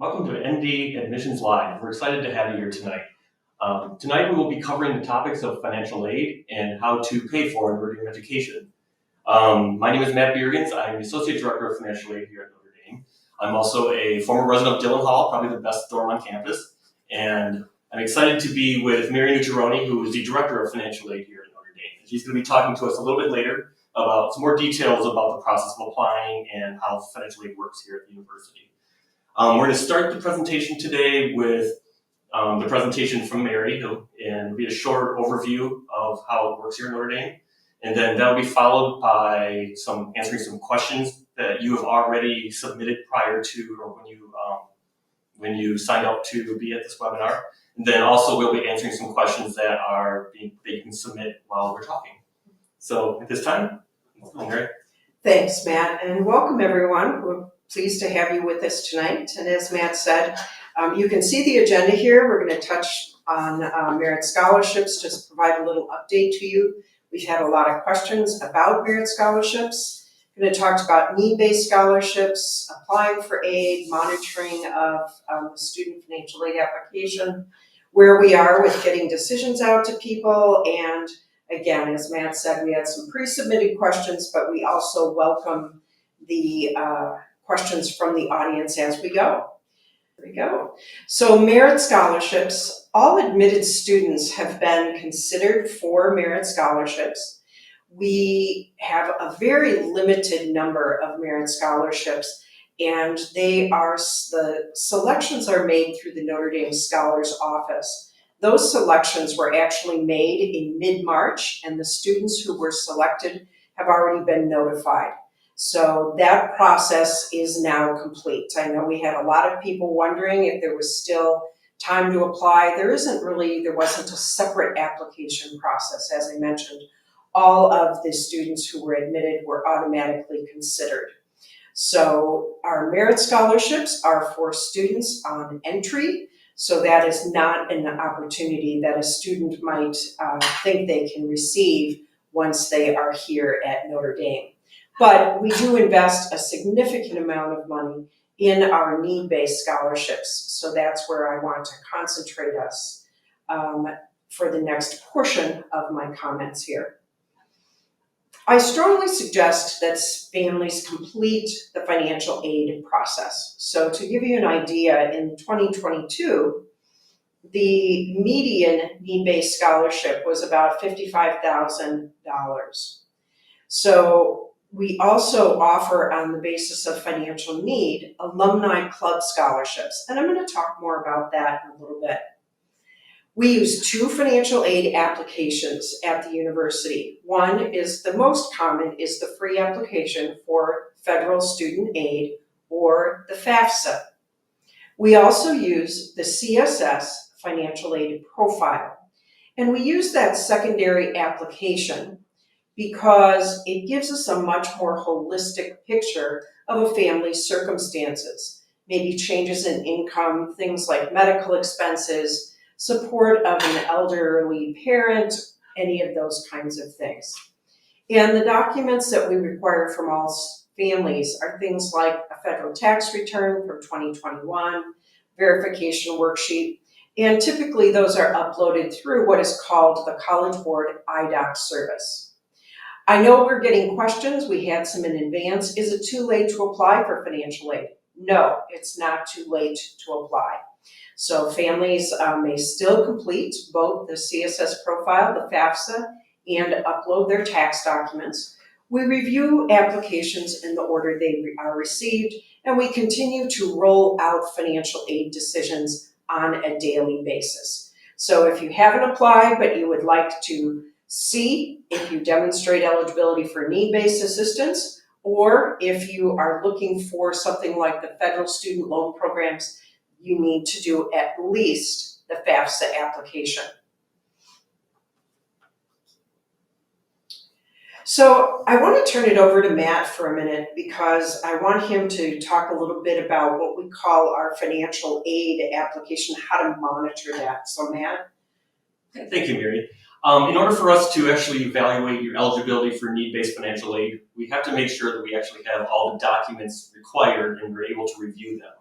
Welcome to ND Admissions Live. We're excited to have you here tonight. Tonight we will be covering the topics of financial aid and how to pay for and earning education. My name is Matt Biergans. I'm the Associate Director of Financial Aid here at Notre Dame. I'm also a former resident of Dillon Hall, probably the best dorm on campus. And I'm excited to be with Mary Nucciarone, who is the Director of Financial Aid here at Notre Dame. She's going to be talking to us a little bit later about some more details about the process of applying and how financial aid works here at the university. We're going to start the presentation today with the presentation from Mary, and it'll be a short overview of how it works here at Notre Dame. And then that'll be followed by answering some questions that you have already submitted prior to or when you signed up to be at this webinar. And then also we'll be answering some questions that you can submit while we're talking. So at this time, Mary. Thanks, Matt, and welcome everyone. We're pleased to have you with us tonight. And as Matt said, you can see the agenda here. We're going to touch on merit scholarships, just provide a little update to you. We've had a lot of questions about merit scholarships. We're going to talk about need-based scholarships, applying for aid, monitoring of the student financial aid application, where we are with getting decisions out to people, and again, as Matt said, we had some pre-submitted questions, but we also welcome the questions from the audience as we go. There we go. So merit scholarships, all admitted students have been considered for merit scholarships. We have a very limited number of merit scholarships, and the selections are made through the Notre Dame Scholars Office. Those selections were actually made in mid-March, and the students who were selected have already been notified. So that process is now complete. I know we had a lot of people wondering if there was still time to apply. There wasn't a separate application process, as I mentioned. All of the students who were admitted were automatically considered. So our merit scholarships are for students on entry. So that is not an opportunity that a student might think they can receive once they are here at Notre Dame. But we do invest a significant amount of money in our need-based scholarships. So that's where I want to concentrate us for the next portion of my comments here. I strongly suggest that families complete the financial aid process. So to give you an idea, in 2022, the median need-based scholarship was about $55,000. So we also offer, on the basis of financial need, alumni club scholarships. And I'm going to talk more about that in a little bit. We use two financial aid applications at the university. One is the most common, is the free application for federal student aid, or the FAFSA. We also use the CSS financial aid profile. And we use that secondary application because it gives us a much more holistic picture of a family's circumstances, maybe changes in income, things like medical expenses, support of an elderly parent, any of those kinds of things. And the documents that we require from all families are things like a federal tax return from 2021, verification worksheet, and typically those are uploaded through what is called the College Board IDOC service. I know we're getting questions. We had some in advance. Is it too late to apply for financial aid? No, it's not too late to apply. So families may still complete both the CSS profile, the FAFSA, and upload their tax documents. We review applications in the order they are received, and we continue to roll out financial aid decisions on a daily basis. So if you haven't applied, but you would like to see if you demonstrate eligibility for need-based assistance, or if you are looking for something like the federal student loan programs, you need to do at least the FAFSA application. So I want to turn it over to Matt for a minute because I want him to talk a little bit about what we call our financial aid application, how to monitor that. So Matt? Thank you, Mary. In order for us to actually evaluate your eligibility for need-based financial aid, we have to make sure that we actually have all the documents required and we're able to review them.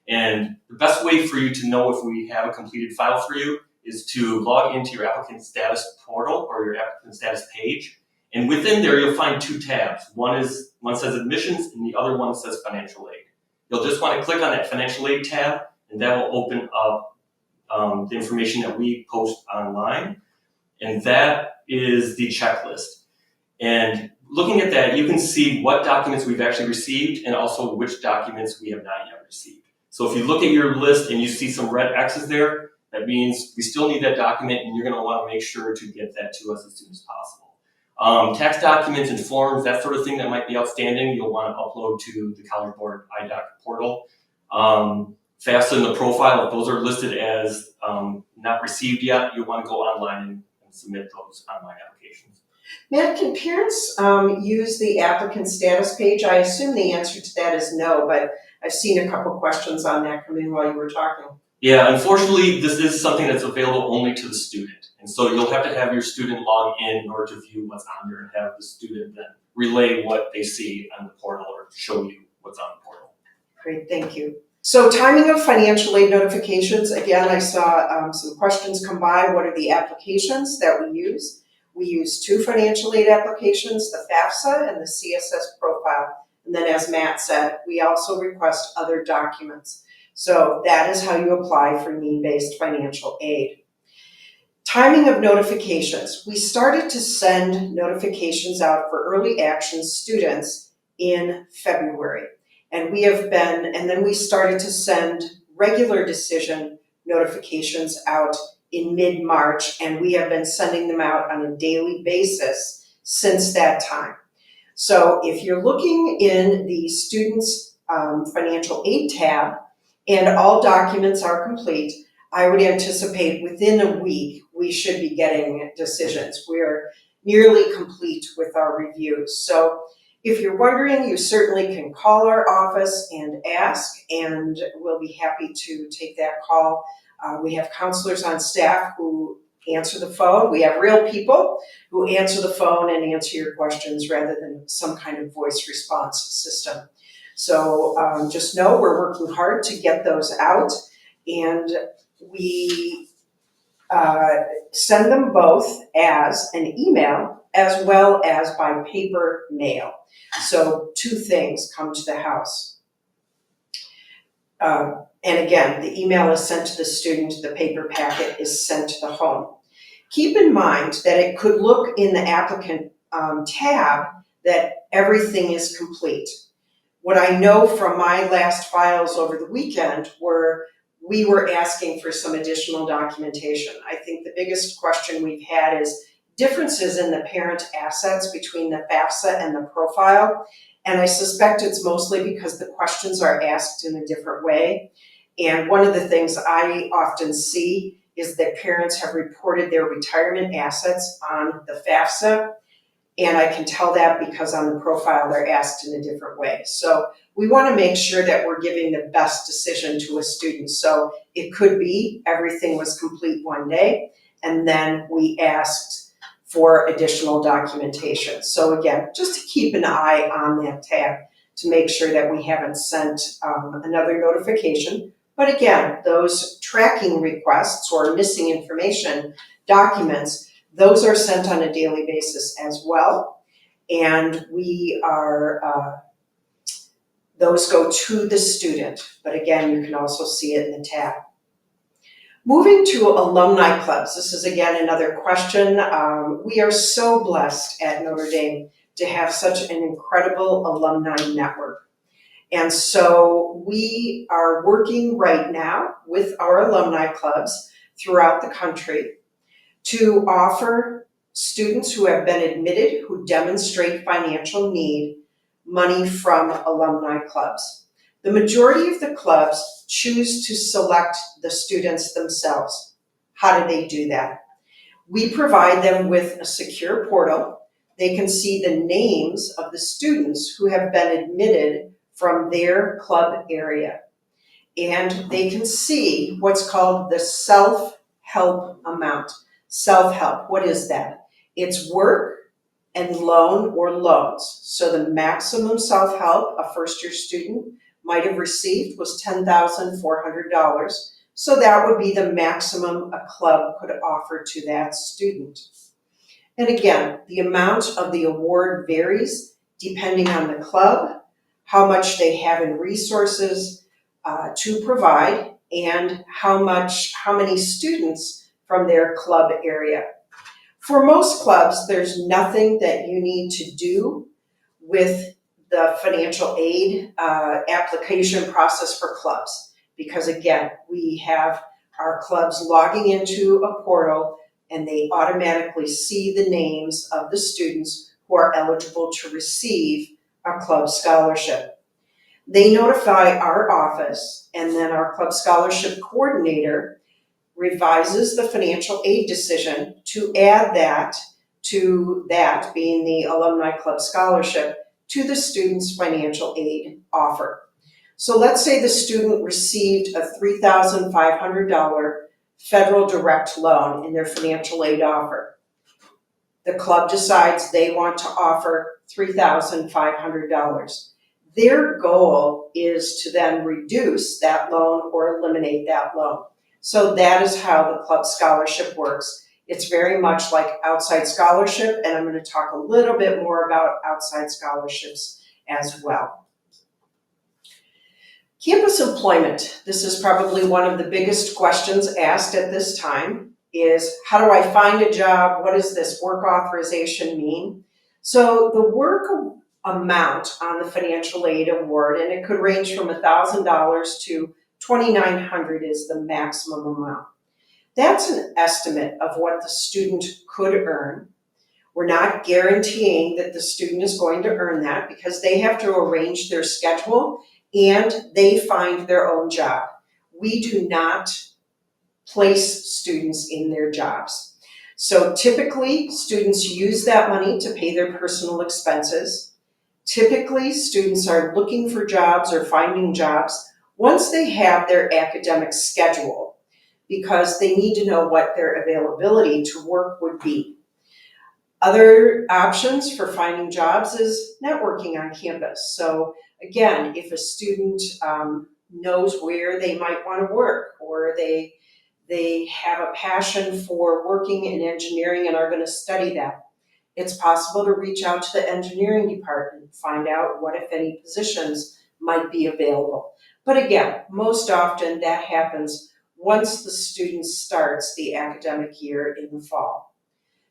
And the best way for you to know if we have a completed file for you is to log into your applicant status portal or your applicant status page. And within there, you'll find two tabs. One says admissions and the other one says financial aid. You'll just want to click on that financial aid tab, and that will open up the information that we post online. And that is the checklist. And looking at that, you can see what documents we've actually received and also which documents we have not yet received. So if you look at your list and you see some red X's there, that means we still need that document, and you're going to want to make sure to get that to us as soon as possible. Tax documents and forms, that sort of thing that might be outstanding, you'll want to upload to the College Board iDoc portal. FAFSA and the profile, if those are listed as not received yet, you'll want to go online and submit those online applications. Matt, can parents use the applicant status page? I assume the answer to that is no, but I've seen a couple questions on that come in while you were talking. Yeah, unfortunately, this is something that's available only to the student. And so you'll have to have your student log in order to view what's on there and have the student then relay what they see on the portal or show you what's on the portal. Great, thank you. So timing of financial aid notifications, again, I saw some questions come by. What are the applications that we use? We use two financial aid applications, the FAFSA and the CSS profile. And then as Matt said, we also request other documents. So that is how you apply for need-based financial aid. Timing of notifications. We started to send notifications out for early action students in February. And then we started to send regular decision notifications out in mid-March, and we have been sending them out on a daily basis since that time. So if you're looking in the students' financial aid tab and all documents are complete, I would anticipate within a week we should be getting decisions. We're nearly complete with our reviews. So if you're wondering, you certainly can call our office and ask, and we'll be happy to take that call. We have counselors on staff who answer the phone. We have real people who answer the phone and answer your questions rather than some kind of voice response system. So just know we're working hard to get those out, and we send them both as an email as well as by paper mail. So two things come to the house. And again, the email is sent to the student, the paper packet is sent to the home. Keep in mind that it could look in the applicant tab that everything is complete. What I know from my last files over the weekend we were asking for some additional documentation. I think the biggest question we've had is differences in the parent assets between the FAFSA and the profile. And I suspect it's mostly because the questions are asked in a different way. And one of the things I often see is that parents have reported their retirement assets on the FAFSA. And I can tell that because on the profile they're asked in a different way. So we want to make sure that we're giving the best decision to a student. So it could be everything was complete one day, and then we asked for additional documentation. So again, just to keep an eye on that tab to make sure that we haven't sent another notification. But again, those tracking requests or missing information documents, those are sent on a daily basis as well. And those go to the student. But again, you can also see it in the tab. Moving to alumni clubs. This is again another question. We are so blessed at Notre Dame to have such an incredible alumni network. And so we are working right now with our alumni clubs throughout the country to offer students who have been admitted who demonstrate financial need money from alumni clubs. The majority of the clubs choose to select the students themselves. How do they do that? We provide them with a secure portal. They can see the names of the students who have been admitted from their club area. And they can see what's called the self-help amount. Self-help, what is that? It's work and loan or loans. So the maximum self-help a first-year student might have received was $10,400. So that would be the maximum a club could offer to that student. And again, the amount of the award varies depending on the club, how much they have in resources to provide, and how many students from their club area. For most clubs, there's nothing that you need to do with the financial aid application process for clubs. Because again, we have our clubs logging into a portal and they automatically see the names of the students who are eligible to receive a club scholarship. They notify our office, and then our club scholarship coordinator revises the financial aid decision to add that to that being the Alumni Club Scholarship to the student's financial aid offer. So let's say the student received a $3,500 federal direct loan in their financial aid offer. The club decides they want to offer $3,500. Their goal is to then reduce that loan or eliminate that loan. So that is how the club scholarship works. It's very much like outside scholarship, and I'm going to talk a little bit more about outside scholarships as well. Campus employment. This is probably one of the biggest questions asked at this time is, how do I find a job? What does this work authorization mean? So the work amount on the financial aid award, and it could range from $1,000 to $2,900 is the maximum amount. That's an estimate of what the student could earn. We're not guaranteeing that the student is going to earn that because they have to arrange their schedule and they find their own job. We do not place students in their jobs. So typically, students use that money to pay their personal expenses. Typically, students are looking for jobs or finding jobs once they have their academic schedule, because they need to know what their availability to work would be. Other options for finding jobs is networking on campus. So again, if a student knows where they might want to work, or they have a passion for working in engineering and are going to study that, it's possible to reach out to the engineering department, find out what, if any, positions might be available. But again, most often that happens once the student starts the academic year in the fall.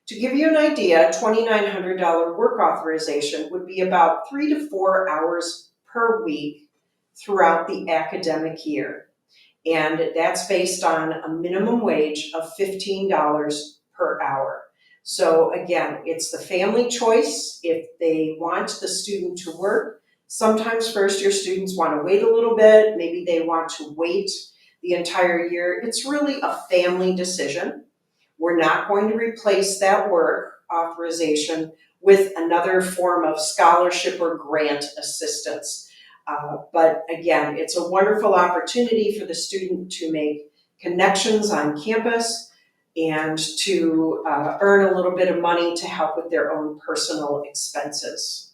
To give you an idea, $2,900 work authorization would be about 3 to 4 hours per week throughout the academic year. And that's based on a minimum wage of $15 per hour. So again, it's the family choice if they want the student to work. Sometimes first-year students want to wait a little bit, maybe they want to wait the entire year. It's really a family decision. We're not going to replace that work authorization with another form of scholarship or grant assistance. But again, it's a wonderful opportunity for the student to make connections on campus and to earn a little bit of money to help with their own personal expenses.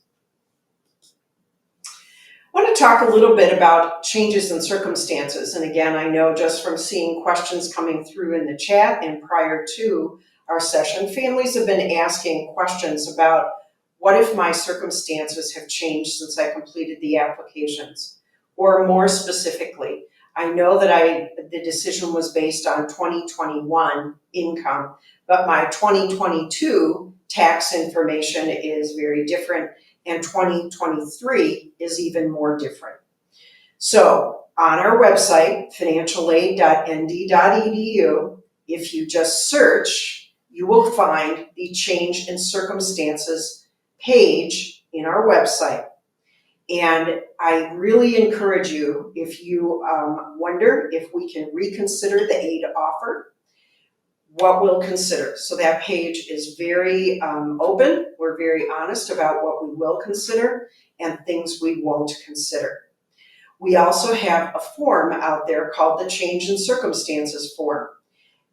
I want to talk a little bit about changes in circumstances. And again, I know just from seeing questions coming through in the chat and prior to our session, families have been asking questions about, what if my circumstances have changed since I completed the applications? Or more specifically, I know that the decision was based on 2021 income, but my 2022 tax information is very different, and 2023 is even more different. So on our website, financialaid.nd.edu, if you just search, you will find the change in circumstances page in our website. And I really encourage you, if you wonder if we can reconsider the aid offer, what we'll consider. So that page is very open. We're very honest about what we will consider and things we won't consider. We also have a form out there called the Change in Circumstances form.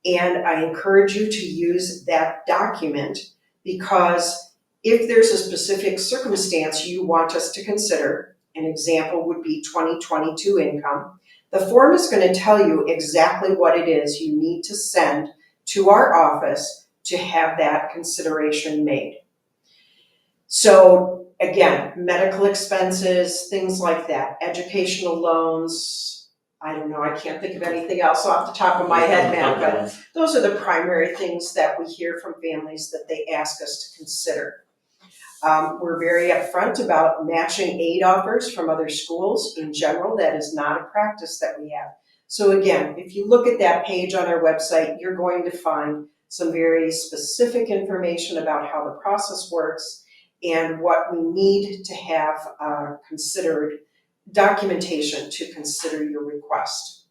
And I encourage you to use that document, because if there's a specific circumstance you want us to consider An example would be 2022 income. The form is going to tell you exactly what it is you need to send to our office to have that consideration made. So again, medical expenses, things like that, educational loans, I don't know, I can't think of anything else off the top of my head, Matt, but those are the primary things that we hear from families that they ask us to consider. We're very upfront about matching aid offers from other schools. In general, that is not a practice that we have. So again, if you look at that page on our website, you're going to find some very specific information about how the process works and what we need to have considered documentation to consider your request.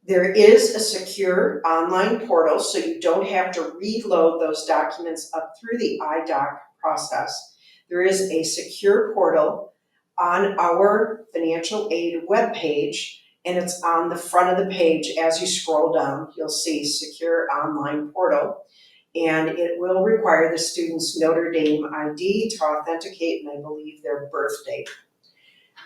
There is a secure online portal, so you don't have to reload those documents up through the iDoc process. There is a secure portal on our financial aid webpage, and it's on the front of the page. As you scroll down, you'll see secure online portal, and it will require the student's Notre Dame ID to authenticate, and I believe their birth date.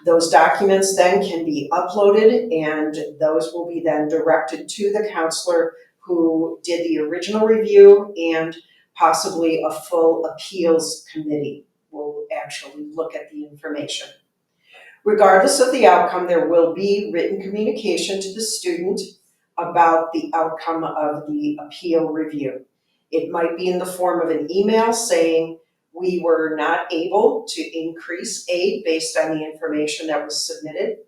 Those documents then can be uploaded, and those will be then directed to the counselor who did the original review, and possibly a full appeals committee will actually look at the information. Regardless of the outcome, there will be written communication to the student about the outcome of the appeal review. It might be in the form of an email saying, we were not able to increase aid based on the information that was submitted,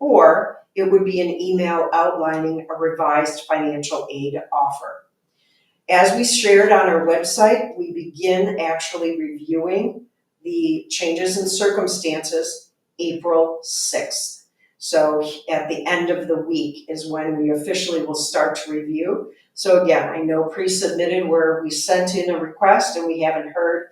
or it would be an email outlining a revised financial aid offer. As we shared on our website, we begin actually reviewing the changes in circumstances April 6th. So at the end of the week is when we officially will start to review. So again, I know pre-submitted where we sent in a request and we haven't heard.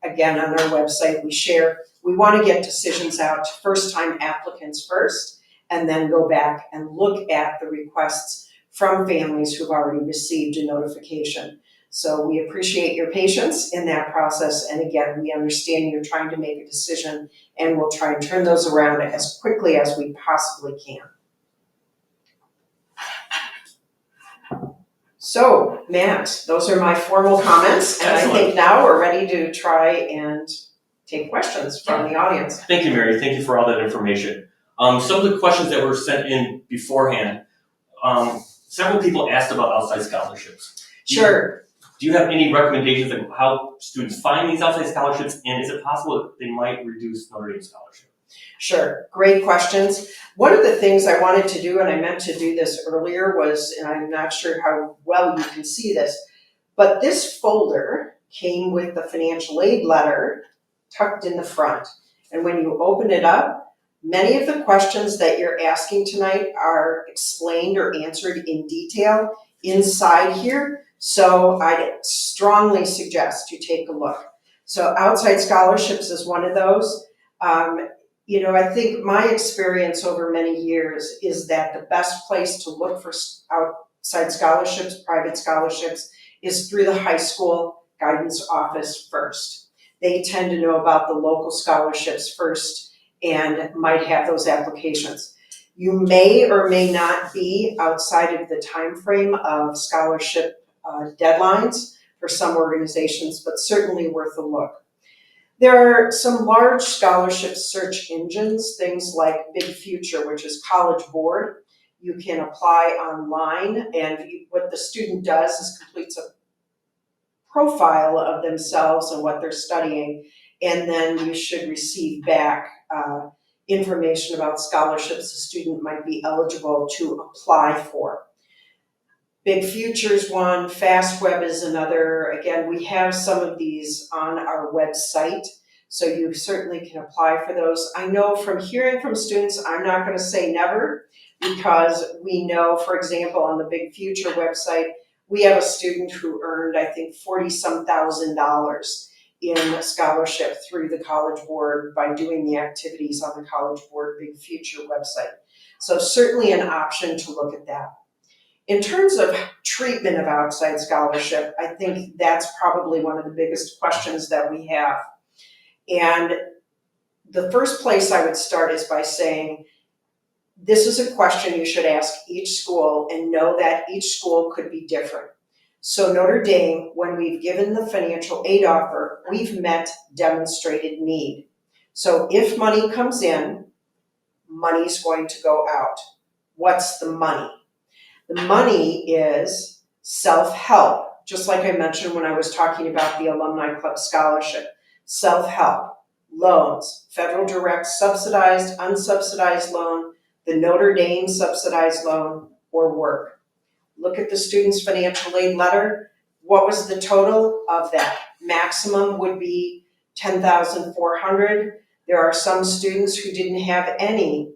Again, on our website, we want to get decisions out to first-time applicants first, and then go back and look at the requests from families who've already received a notification. So we appreciate your patience in that process, and again, we understand you're trying to make a decision, and we'll try and turn those around as quickly as we possibly can. So, Matt, those are my formal comments, and Excellent. I think now we're ready to try and take questions from the audience. Thank you, Mary. Thank you for all that information. Some of the questions that were sent in beforehand, several people asked about outside scholarships. Sure. Do you have any recommendations on how students find these outside scholarships, and is it possible that they might reduce Notre Dame scholarship? Sure, great questions. One of the things I wanted to do, and I meant to do this earlier, was, and I'm not sure how well you can see this, but this folder came with the financial aid letter tucked in the front. And when you open it up, many of the questions that you're asking tonight are explained or answered in detail inside here. So I strongly suggest you take a look. So outside scholarships is one of those. I think my experience over many years is that the best place to look for outside scholarships, private scholarships, is through the high school guidance office first. They tend to know about the local scholarships first and might have those applications. You may or may not be outside of the time frame of scholarship deadlines for some organizations, but certainly worth a look. There are some large scholarship search engines, things like Big Future, which is College Board. You can apply online, and what the student does is completes a profile of themselves and what they're studying, and then you should receive back information about scholarships the student might be eligible to apply for. Big Future's one, FastWeb is another. Again, we have some of these on our website, so you certainly can apply for those. I know from hearing from students, I'm not going to say never, because we know, for example, on the Big Future website, we have a student who earned, I think, $40-some thousand in a scholarship through the College Board by doing the activities on the College Board Big Future website. So certainly an option to look at that. In terms of treatment of outside scholarship, I think that's probably one of the biggest questions that we have. And the first place I would start is by saying, this is a question you should ask each school and know that each school could be different. So Notre Dame, when we've given the financial aid offer, we've met demonstrated need. So if money comes in, money's going to go out. What's the money? The money is self-help, just like I mentioned when I was talking about the Alumni Club Scholarship. Self-help, loans, federal direct subsidized, unsubsidized loan, the Notre Dame subsidized loan, or work. Look at the student's financial aid letter. What was the total of that? Maximum would be $10,400. There are some students who didn't have any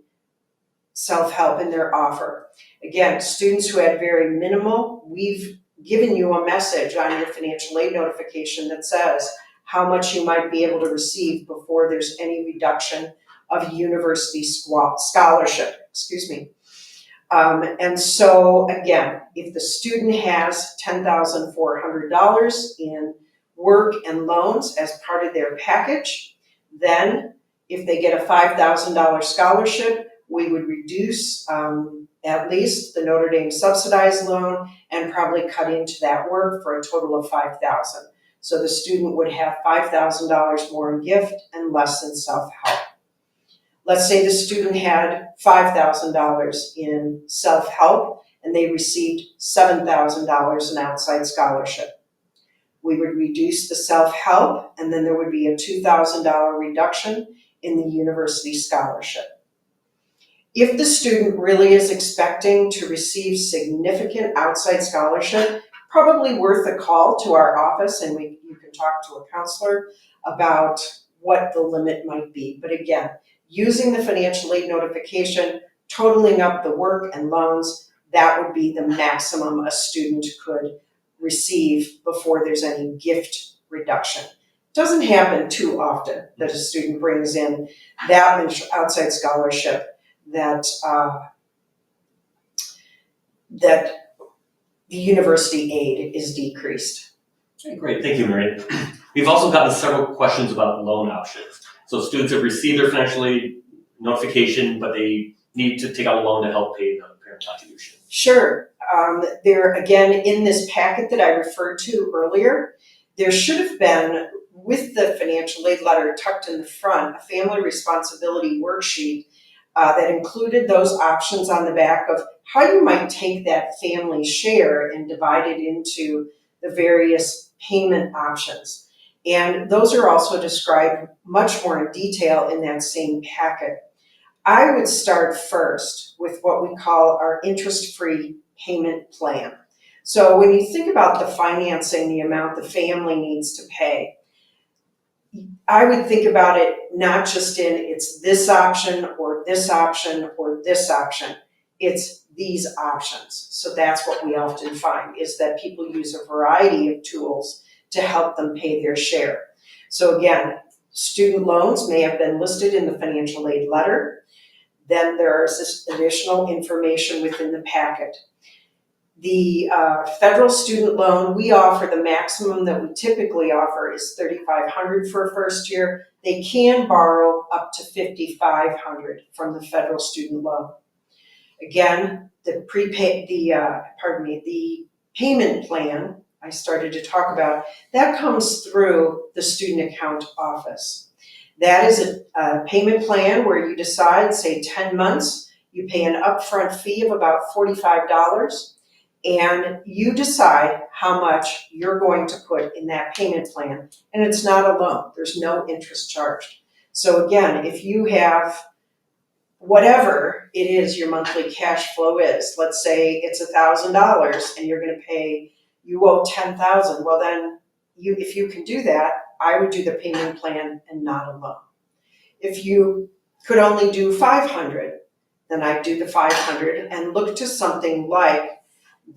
self-help in their offer. Again, students who had very minimal, we've given you a message on your financial aid notification that says how much you might be able to receive before there's any reduction of university scholarship, and so again, if the student has $10,400 in work and loans as part of their package, then if they get a $5,000 scholarship, we would reduce at least the Notre Dame subsidized loan and probably cut into that work for a total of $5,000. So the student would have $5,000 more in gift and less in self-help. Let's say the student had $5,000 in self-help and they received $7,000 in outside scholarship. We would reduce the self-help and then there would be a $2,000 reduction in the university scholarship. If the student really is expecting to receive significant outside scholarship, probably worth a call to our office and you can talk to a counselor about what the limit might be. But again, using the financial aid notification, totaling up the work and loans, that would be the maximum a student could receive before there's any gift reduction. It doesn't happen too often that a student brings in that much outside scholarship that the university aid is decreased. Okay, great, thank you, Mary. We've also gotten several questions about loan options. So students have received their financial aid notification, but they need to take out a loan to help pay the parent contribution. Sure. There, again, in this packet that I referred to earlier, there should have been, with the financial aid letter tucked in the front, a family responsibility worksheet that included those options on the back of how you might take that family share and divide it into the various payment options. And those are also described much more in detail in that same packet. I would start first with what we call our interest-free payment plan. So when you think about the financing, the amount the family needs to pay, I would think about it not just in it's this option or this option or this option. It's these options. So that's what we often find is that people use a variety of tools to help them pay their share. So again, student loans may have been listed in the financial aid letter. Then there's this additional information within the packet. The federal student loan, we offer the maximum that we typically offer is $3,500 for a first year. They can borrow up to $5,500 from the federal student loan. Again, the payment plan I started to talk about, that comes through the student account office. That is a payment plan where you decide, say 10 months, you pay an upfront fee of about $45, and you decide how much you're going to put in that payment plan. And it's not a loan, there's no interest charged. So again, if you have whatever it is your monthly cash flow is, let's say it's $1,000 and you're gonna pay, you owe $10,000, well then, if you can do that, I would do the payment plan and not a loan. If you could only do $500, then I'd do the $500 and look to something like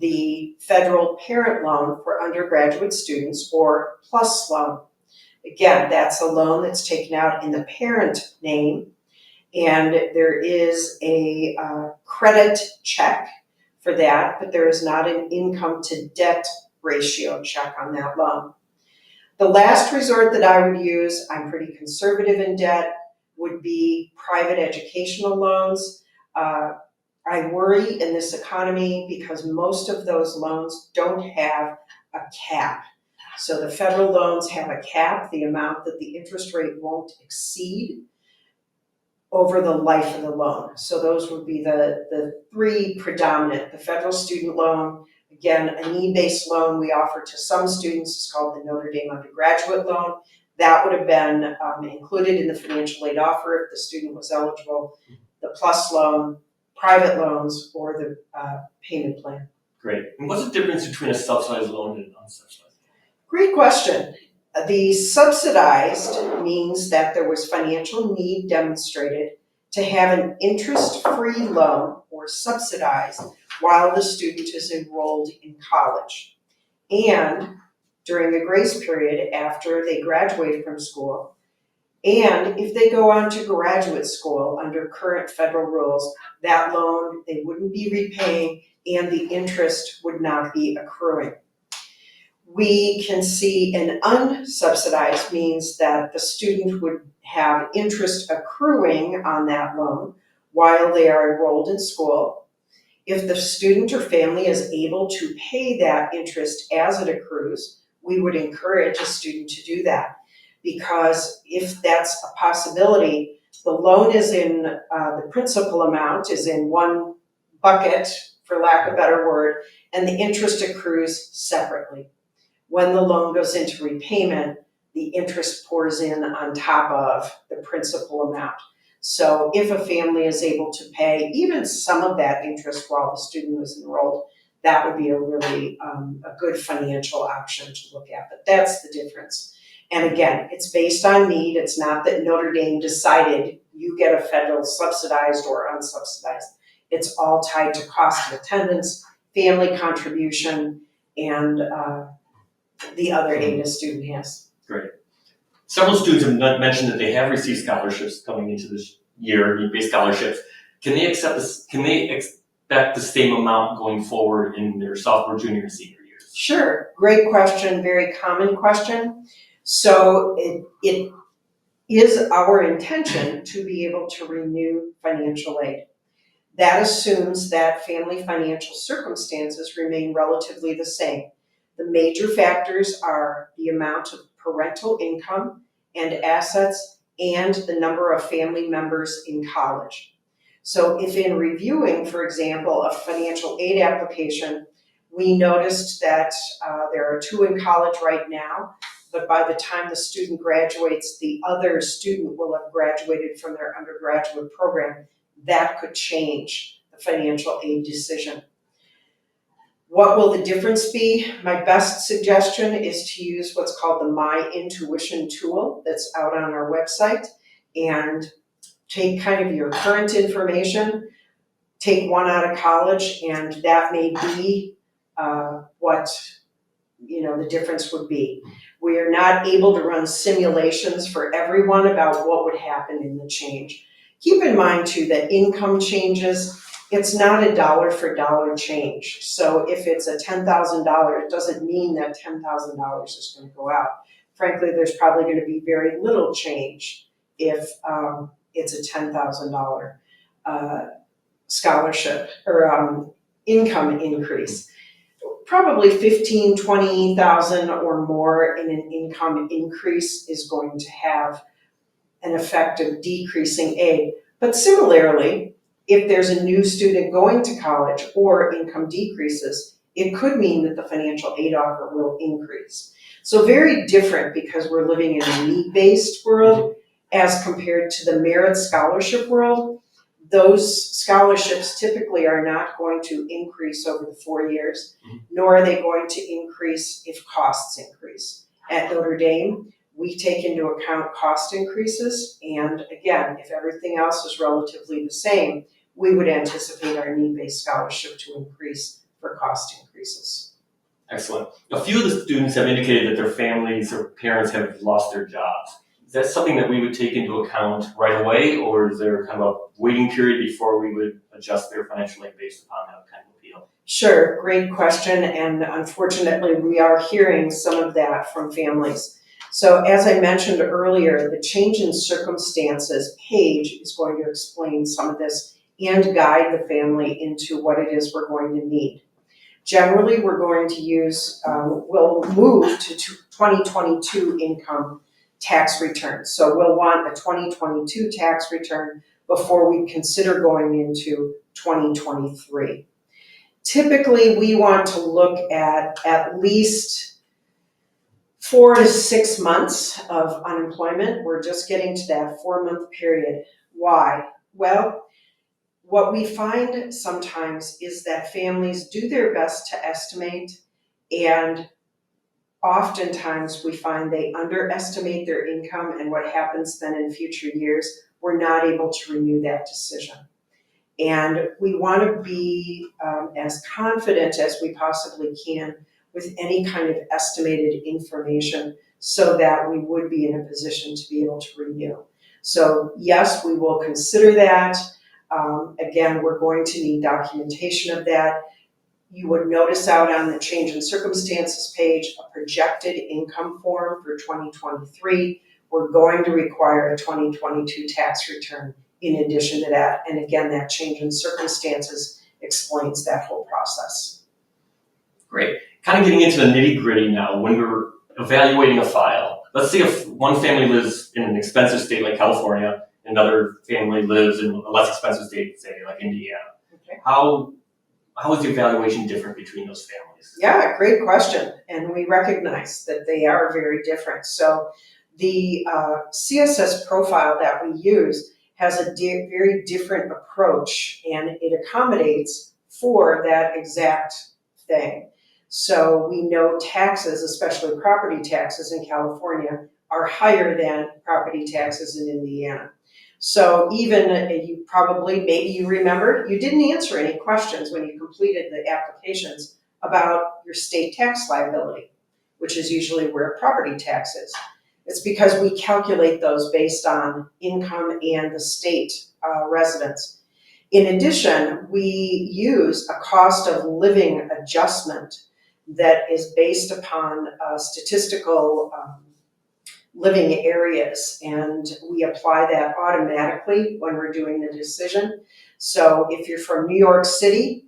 the federal parent loan for undergraduate students or PLUS loan. Again, that's a loan that's taken out in the parent name, and there is a credit check for that, but there is not an income to debt ratio check on that loan. The last resort that I would use, I'm pretty conservative in debt, would be private educational loans. I worry in this economy because most of those loans don't have a cap. So the federal loans have a cap, the amount that the interest rate won't exceed over the life of the loan. So those would be the three predominant. The federal student loan, again, a need-based loan we offer to some students is called the Notre Dame undergraduate loan. That would have been included in the financial aid offer if the student was eligible. The PLUS loan, private loans, or the payment plan. Great. And what's the difference between a subsidized loan and an unsubsidized? Great question. The subsidized means that there was financial need demonstrated to have an interest-free loan or subsidized while the student is enrolled in college. And during the grace period after they graduate from school, and if they go on to graduate school under current federal rules, that loan they wouldn't be repaying and the interest would not be accruing. We can see an unsubsidized means that the student would have interest accruing on that loan while they are enrolled in school. If the student or family is able to pay that interest as it accrues, we would encourage a student to do that. Because if that's a possibility, the loan is in, the principal amount is in one bucket, for lack of a better word, and the interest accrues separately. When the loan goes into repayment, the interest pours in on top of the principal amount. So if a family is able to pay even some of that interest while the student was enrolled, that would be a really a good financial option to look at. But that's the difference. And again, it's based on need. It's not that Notre Dame decided you get a federal subsidized or unsubsidized. It's all tied to cost of attendance, family contribution, and the other aid a student has. Great. Several students have mentioned that they have received scholarships coming into this year, need-based scholarships. Can they expect the same amount going forward in their sophomore, junior, and senior years? Sure, great question, very common question. So it is our intention to be able to renew financial aid. That assumes that family financial circumstances remain relatively the same. The major factors are the amount of parental income and assets and the number of family members in college. So if in reviewing, for example, a financial aid application, we noticed that there are 2 in college right now, but by the time the student graduates, the other student will have graduated from their undergraduate program. That could change the financial aid decision. What will the difference be? My best suggestion is to use what's called the My Intuition tool that's out on our website and take kind of your current information, take one out of college, and that may be what the difference would be. We are not able to run simulations for everyone about what would happen in the change. Keep in mind too that income changes, it's not a dollar for dollar change. So if it's a $10,000, it doesn't mean that $10,000 is going to go out. Frankly, there's probably going to be very little change if it's a $10,000 scholarship or income increase. Probably 15, 20,000 or more in an income increase is going to have an effect of decreasing aid. But similarly, if there's a new student going to college or income decreases, it could mean that the financial aid offer will increase. So very different because we're living in a need-based world as compared to the merit scholarship world. Those scholarships typically are not going to increase over the 4 years, nor are they going to increase if costs increase. At Notre Dame, we take into account cost increases, and again, if everything else is relatively the same, we would anticipate our need-based scholarship to increase for cost increases. Excellent. A few of the students have indicated that their families or parents have lost their jobs. Is that something that we would take into account right away, or is there kind of a waiting period before we would adjust their financial aid based upon that kind of appeal? Sure, great question, and unfortunately we are hearing some of that from families. So as I mentioned earlier, the change in circumstances page is going to explain some of this and guide the family into what it is we're going to need. Generally, we're going to use, we'll move to 2022 income tax returns. So we'll want a 2022 tax return before we consider going into 2023. Typically, we want to look at least 4 to 6 months of unemployment. We're just getting to that 4-month period. Why? Well, what we find sometimes is that families do their best to estimate, and oftentimes we find they underestimate their income, and what happens then in future years, we're not able to renew that decision. And we want to be as confident as we possibly can with any kind of estimated information so that we would be in a position to be able to renew. So yes, we will consider that. Again, we're going to need documentation of that. You would notice out on the change in circumstances page a projected income form for 2023. We're going to require a 2022 tax return in addition to that. And again, that change in circumstances explains that whole process. Great. Kind of getting into the nitty gritty now, when we're evaluating a file, let's say if one family lives in an expensive state like California, another family lives in a less expensive state, say like Indiana. Okay. How is the evaluation different between those families? Yeah, great question. And we recognize that they are very different. So the CSS profile that we use has a very different approach, and it accommodates for that exact thing. So we know taxes, especially property taxes in California, are higher than property taxes in Indiana. So even you probably, maybe you remember, you didn't answer any questions when you completed the applications about your state tax liability, which is usually where property tax is. It's because we calculate those based on income and the state residence. In addition, we use a cost of living adjustment that is based upon statistical living areas, and we apply that automatically when we're doing the decision. So if you're from New York City,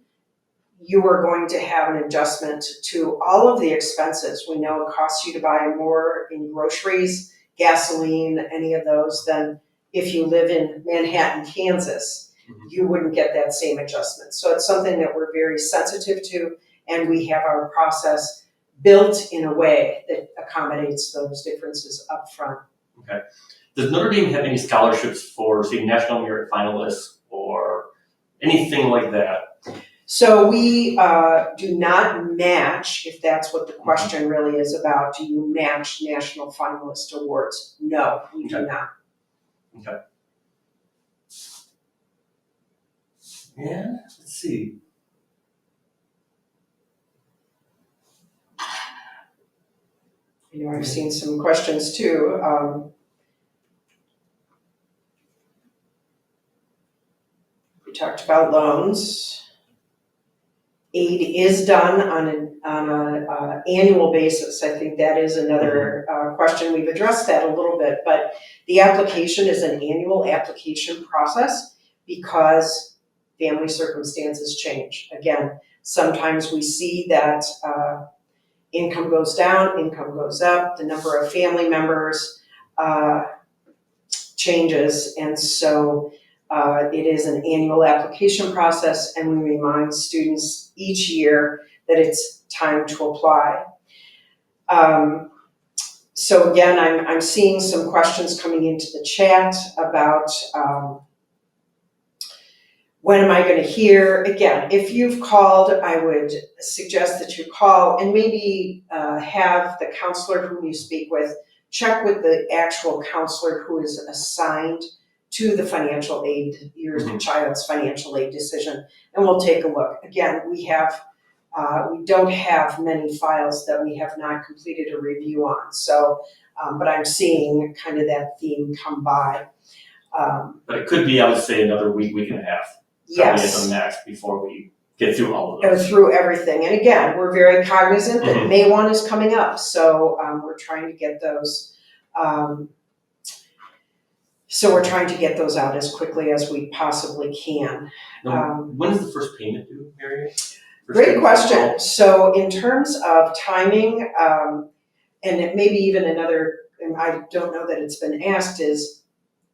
you are going to have an adjustment to all of the expenses. We know it costs you to buy more in groceries, gasoline, any of those, than if you live in Manhattan, Kansas. You wouldn't get that same adjustment. So it's something that we're very sensitive to, and we have our process built in a way that accommodates those differences up front. Okay. Does Notre Dame have any scholarships for, say, National Merit Finalists or anything like that? So we do not match, if that's what the question really is about. Do you match national finalist awards? No, we do not. Okay. Yeah, let's see. You know, I've seen some questions too. We talked about loans. Aid is done on an annual basis. I think that is another question. We've addressed that a little bit, but the application is an annual application process because family circumstances change. Again, sometimes we see that income goes down, income goes up, the number of family members changes, and so it is an annual application process, and we remind students each year that it's time to apply. So again, I'm seeing some questions coming into the chat about when am I going to hear? Again, if you've called, I would suggest that you call and maybe have the counselor whom you speak with check with the actual counselor who is assigned to the financial aid, your child's financial aid decision, and we'll take a look. Again, we don't have many files that we have not completed a review on, so, but I'm seeing kind of that theme come by. But it could be, I would say, another week and a half. Yes. Probably at the max before we get through all of go those. through everything. And again, we're very cognizant that Mhm. May 1 is coming up, so we're trying to get those. So we're trying to get those out as quickly as we possibly can. Now, when is the first payment due, Mary? For Great students question. enrolled? So in terms of timing, and it maybe even another, and I don't know that it's been asked, is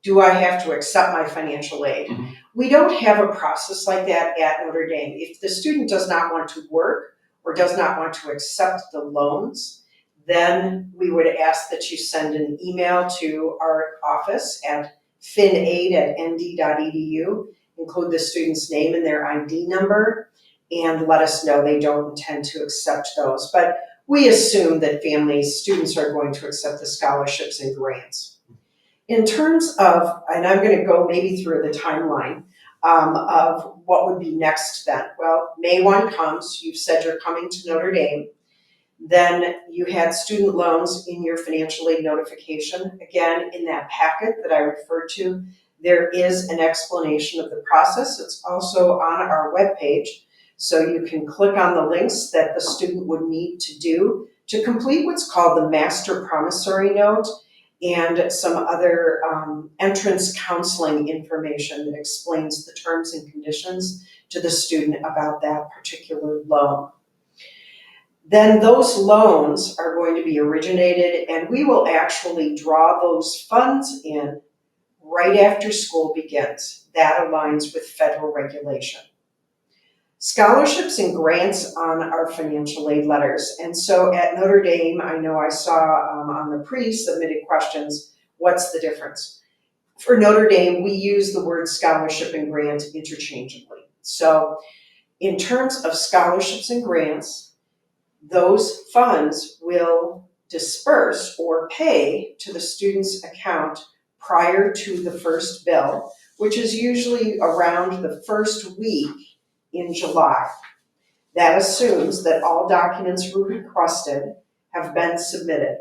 do I have to accept my financial aid? Mhm. We don't have a process like that at Notre Dame. If the student does not want to work or does not want to accept the loans, then we would ask that you send an email to our office at finaid@nd.edu, include the student's name and their ID number, and let us know they don't intend to accept those. But we assume that students are going to accept the scholarships and grants. In terms of, and I'm going to go maybe through the timeline of what would be next then. Well, May 1 comes, you've said you're coming to Notre Dame. Then you had student loans in your financial aid notification. Again, in that packet that I referred to, there is an explanation of the process. It's also on our webpage, so you can click on the links that the student would need to do to complete what's called the master promissory note and some other entrance counseling information that explains the terms and conditions to the student about that particular loan. Then those loans are going to be originated, and we will actually draw those funds in right after school begins. That aligns with federal regulation. Scholarships and grants on our financial aid letters. And so at Notre Dame, I know I saw on the pre-submitted questions, what's the difference? For Notre Dame, we use the word scholarship and grant interchangeably. So in terms of scholarships and grants, those funds will disperse or pay to the student's account prior to the first bill, which is usually around the first week in July. That assumes that all documents requested have been submitted.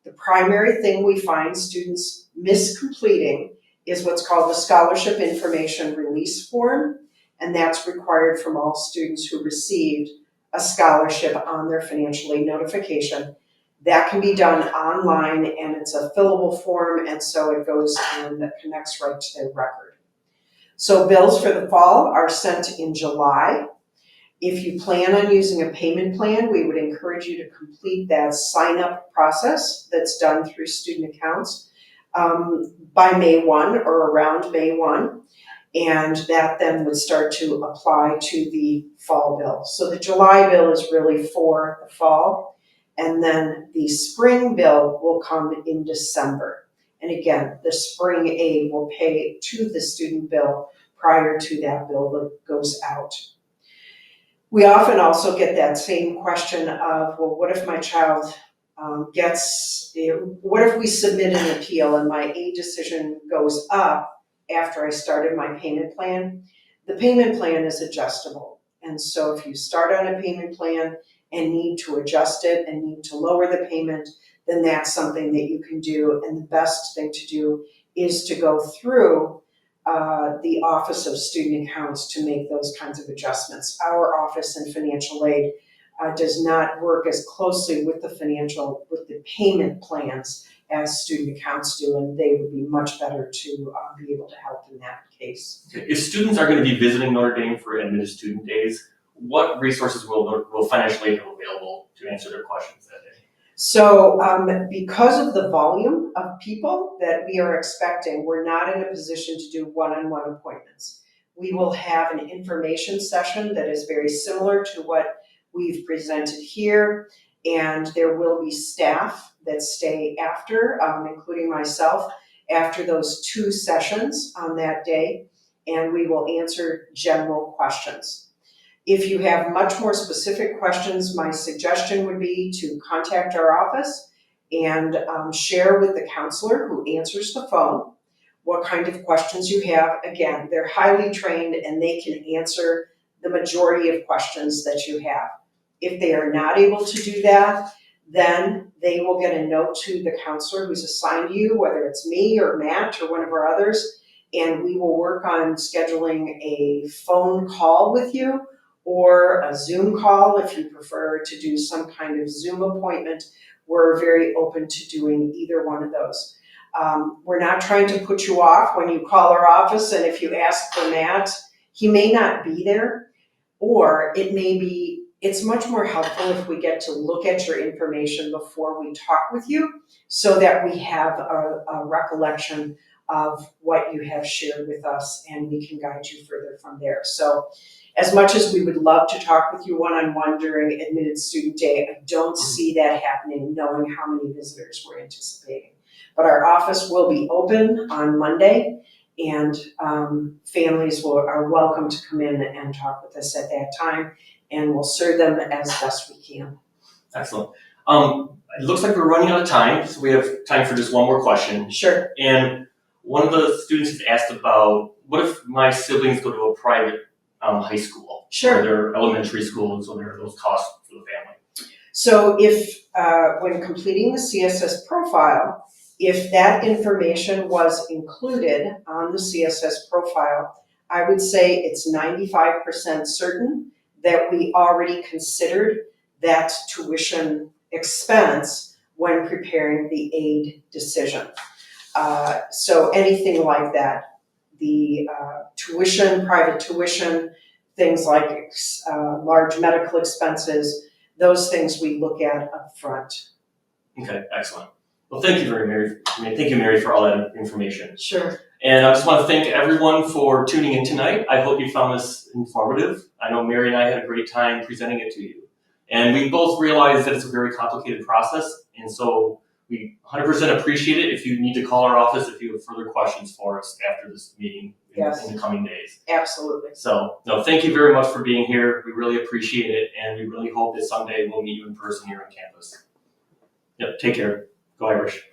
The primary thing we find students miscompleting is what's called the Scholarship Information Release Form, and that's required from all students who received a scholarship on their financial aid notification. That can be done online, and it's a fillable form, and so it goes and that connects right to their record. So bills for the fall are sent in July. If you plan on using a payment plan, we would encourage you to complete that sign-up process that's done through student accounts by May 1 or around May 1. And that then would start to apply to the fall bill. So the July bill is really for the fall, and then the spring bill will come in December. And again, the spring aid will pay to the student bill prior to that bill that goes out. We often also get that same question of, well, what if my child what if we submit an appeal and my aid decision goes up after I started my payment plan? The payment plan is adjustable. And so if you start on a payment plan and need to adjust it and need to lower the payment, then that's something that you can do. And the best thing to do is to go through the Office of Student Accounts to make those kinds of adjustments. Our office in financial aid does not work as closely with the payment plans as student accounts do, and they would be much better to be able to help in that case. If students are going to be visiting Notre Dame for admitted student days, what resources will financial aid have available to answer their questions that day? So because of the volume of people that we are expecting, we're not in a position to do one-on-one appointments. We will have an information session that is very similar to what we've presented here, and there will be staff that stay after, including myself, after those 2 sessions on that day, and we will answer general questions. If you have much more specific questions, my suggestion would be to contact our office and share with the counselor who answers the phone what kind of questions you have. Again, they're highly trained and they can answer the majority of questions that you have. If they are not able to do that, then they will get a note to the counselor who's assigned you, whether it's me or Matt or one of our others, and we will work on scheduling a phone call with you or a Zoom call if you prefer to do some kind of Zoom appointment. We're very open to doing either one of those. We're not trying to put you off when you call our office, and if you ask for Matt, he may not be there, or it's much more helpful if we get to look at your information before we talk with you so that we have a recollection of what you have shared with us and we can guide you further from there. So as much as we would love to talk with you one-on-one during Admitted Student Day, I don't see that happening knowing how many visitors we're anticipating. But our office will be open on Monday, and families are welcome to come in and talk with us at that time, and we'll serve them as best we can. Excellent. It looks like we're running out of time, so we have time for just one more question. Sure. And one of the students has asked about, what if my siblings go to a private high school? Sure. Or they're elementary school, so there are those costs for the family. So if, when completing the CSS profile, if that information was included on the CSS profile, I would say it's 95% certain that we already considered that tuition expense when preparing the aid decision. So anything like that, the tuition, private tuition, things like large medical expenses, those things we look at up front. Okay, excellent. Well, thank you, Mary, for all that information. Sure. And I just want to thank everyone for tuning in tonight. I hope you found this informative. I know Mary and I had a great time presenting it to you. And we both realize that it's a very complicated process, and so we 100% appreciate it if you need to call our office if you have further questions for us after this meeting in the coming days. Absolutely. So, no, thank you very much for being here. We really appreciate it, and we really hope that someday we'll meet you in person here on campus. Yep, take care. Go Irish.